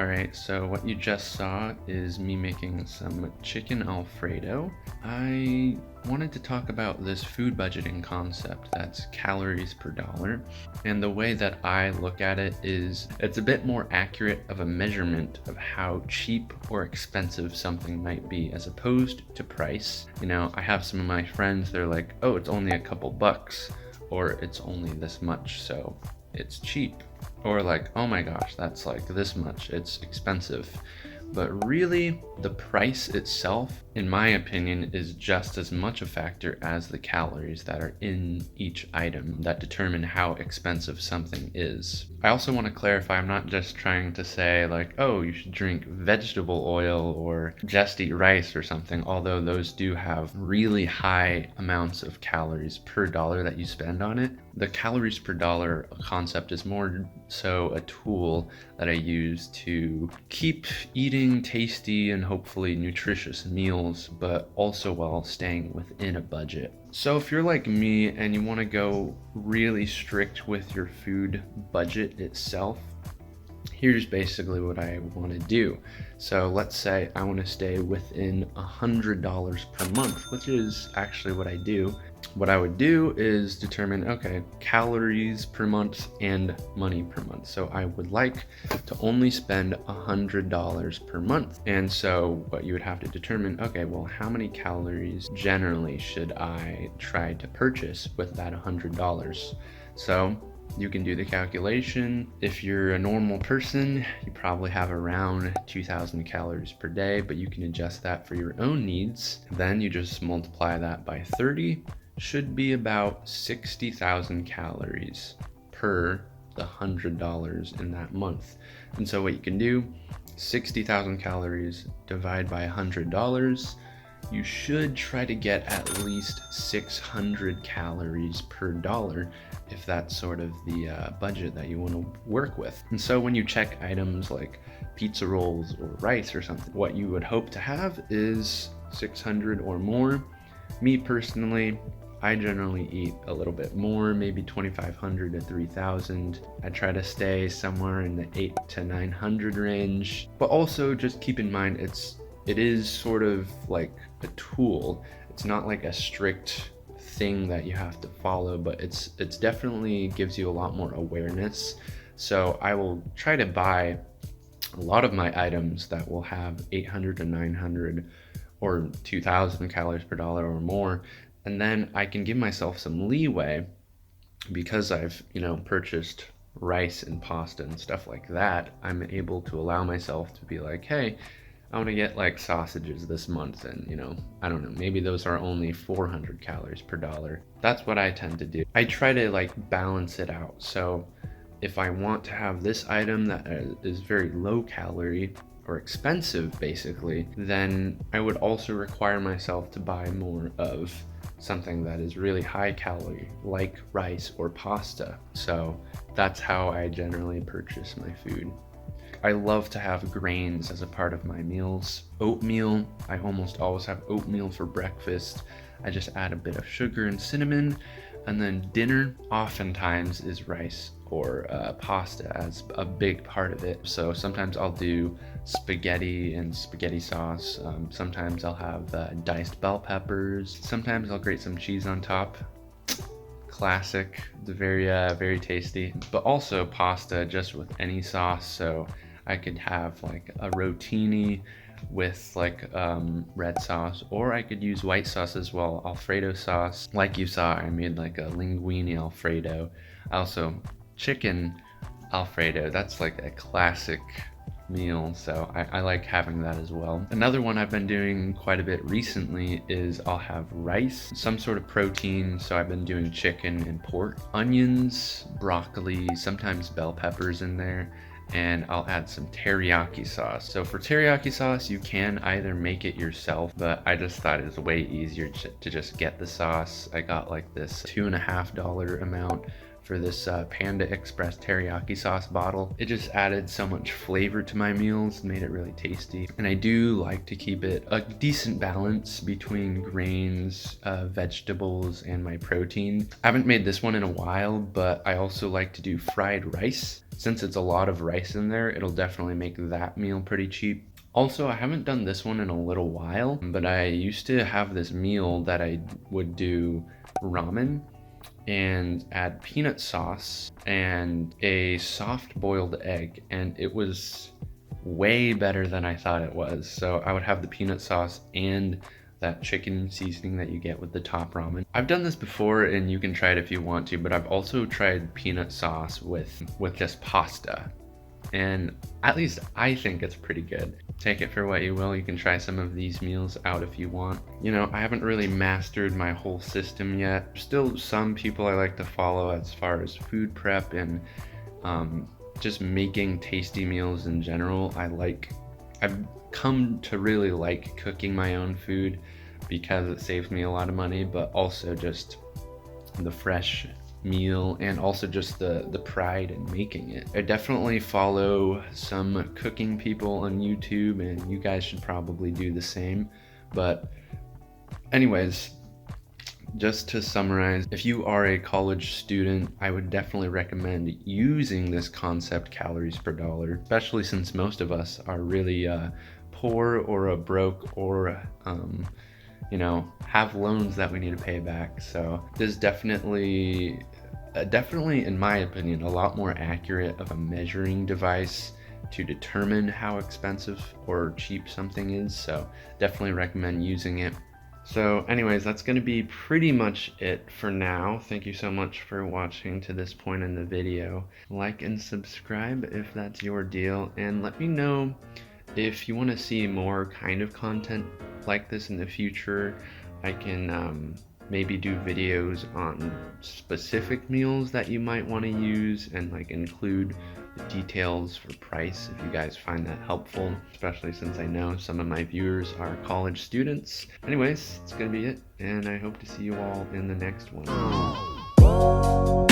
Alright, so what you just saw is me making some chicken Alfredo. I wanted to talk about this food budgeting concept that's calories per dollar. And the way that I look at it is it's a bit more accurate of a measurement of how cheap or expensive something might be as opposed to price. You know, I have some of my friends, they're like, oh, it's only a couple bucks, or it's only this much, so it's cheap. Or like, oh my gosh, that's like this much, it's expensive. But really, the price itself, in my opinion, is just as much a factor as the calories that are in each item that determine how expensive something is. I also want to clarify, I'm not just trying to say like, oh, you should drink vegetable oil or just eat rice or something, although those do have really high amounts of calories per dollar that you spend on it. The calories per dollar concept is more so a tool that I use to keep eating tasty and hopefully nutritious meals, but also while staying within a budget. So if you're like me and you want to go really strict with your food budget itself, here's basically what I want to do. So let's say I want to stay within $100 per month, which is actually what I do. What I would do is determine, okay, calories per month and money per month. So I would like to only spend $100 per month. And so what you would have to determine, okay, well, how many calories generally should I try to purchase with that $100? So you can do the calculation. If you're a normal person, you probably have around 2,000 calories per day, but you can adjust that for your own needs. Then you just multiply that by 30, should be about 60,000 calories per the $100 in that month. And so what you can do, 60,000 calories divide by $100, you should try to get at least 600 calories per dollar if that's sort of the budget that you want to work with. And so when you check items like pizza rolls or rice or something, what you would hope to have is 600 or more. Me personally, I generally eat a little bit more, maybe 2,500 to 3,000. I try to stay somewhere in the 8 to 900 range, but also just keep in mind it is sort of like a tool. It's not like a strict thing that you have to follow, but it's definitely gives you a lot more awareness. So I will try to buy a lot of my items that will have 800 to 900 or 2,000 calories per dollar or more, and then I can give myself some leeway because I've, purchased rice and pasta and stuff like that. I'm able to allow myself to be like, hey, I want to get like sausages this month, and I don't know, maybe those are only 400 calories per dollar. That's what I tend to do. I try to like balance it out. So if I want to have this item that is very low calorie or expensive basically, then I would also require myself to buy more of something that is really high calorie, like rice or pasta. So that's how I generally purchase my food. I love to have grains as a part of my meals. Oatmeal, I almost always have oatmeal for breakfast. I just add a bit of sugar and cinnamon. And then dinner oftentimes is rice or pasta as a big part of it. So sometimes I'll do spaghetti and spaghetti sauce. Sometimes I'll have diced bell peppers. Sometimes I'll grate some cheese on top. Classic, very tasty. But also pasta just with any sauce. So I could have like a rotini with like red sauce, or I could use white sauce as well, Alfredo sauce. Like you saw, I made like a linguine Alfredo. Also chicken Alfredo, that's like a classic meal, so I like having that as well. Another one I've been doing quite a bit recently is I'll have rice, some sort of protein, so I've been doing chicken and pork, onions, broccoli, sometimes bell peppers in there, and I'll add some teriyaki sauce. So for teriyaki sauce, you can either make it yourself, but I just thought it was way easier to just get the sauce. I got like this $2.50 amount for this Panda Express teriyaki sauce bottle. It just added so much flavor to my meals, made it really tasty. And I do like to keep it a decent balance between grains, vegetables, and my protein. I haven't made this one in a while, but I also like to do fried rice. Since it's a lot of rice in there, it'll definitely make that meal pretty cheap. Also, I haven't done this one in a little while, but I used to have this meal that I would do ramen and add peanut sauce and a soft boiled egg, and it was way better than I thought it was. So I would have the peanut sauce and that chicken seasoning that you get with the top ramen. I've done this before and you can try it if you want to, but I've also tried peanut sauce with just pasta. And at least I think it's pretty good. Take it for what you will. You can try some of these meals out if you want. You know, I haven't really mastered my whole system yet. Still some people I like to follow as far as food prep and just making tasty meals in general. I've come to really like cooking my own food because it saves me a lot of money, but also just the fresh meal and also just the pride in making it. I definitely follow some cooking people on YouTube, and you guys should probably do the same. But anyways, just to summarize, if you are a college student, I would definitely recommend using this concept, calories per dollar, especially since most of us are really poor or broke or you know, have loans that we need to pay back. So this is definitely in my opinion a lot more accurate of a measuring device to determine how expensive or cheap something is. So definitely recommend using it. So anyways, that's going to be pretty much it for now. Thank you so much for watching to this point in the video. Like and subscribe if that's your deal, and let me know if you want to see more kind of content like this in the future. I can maybe do videos on specific meals that you might want to use and like include the details for price if you guys find that helpful, especially since I know some of my viewers are college students. Anyways, it's gonna be it, and I hope to see you all in the next one.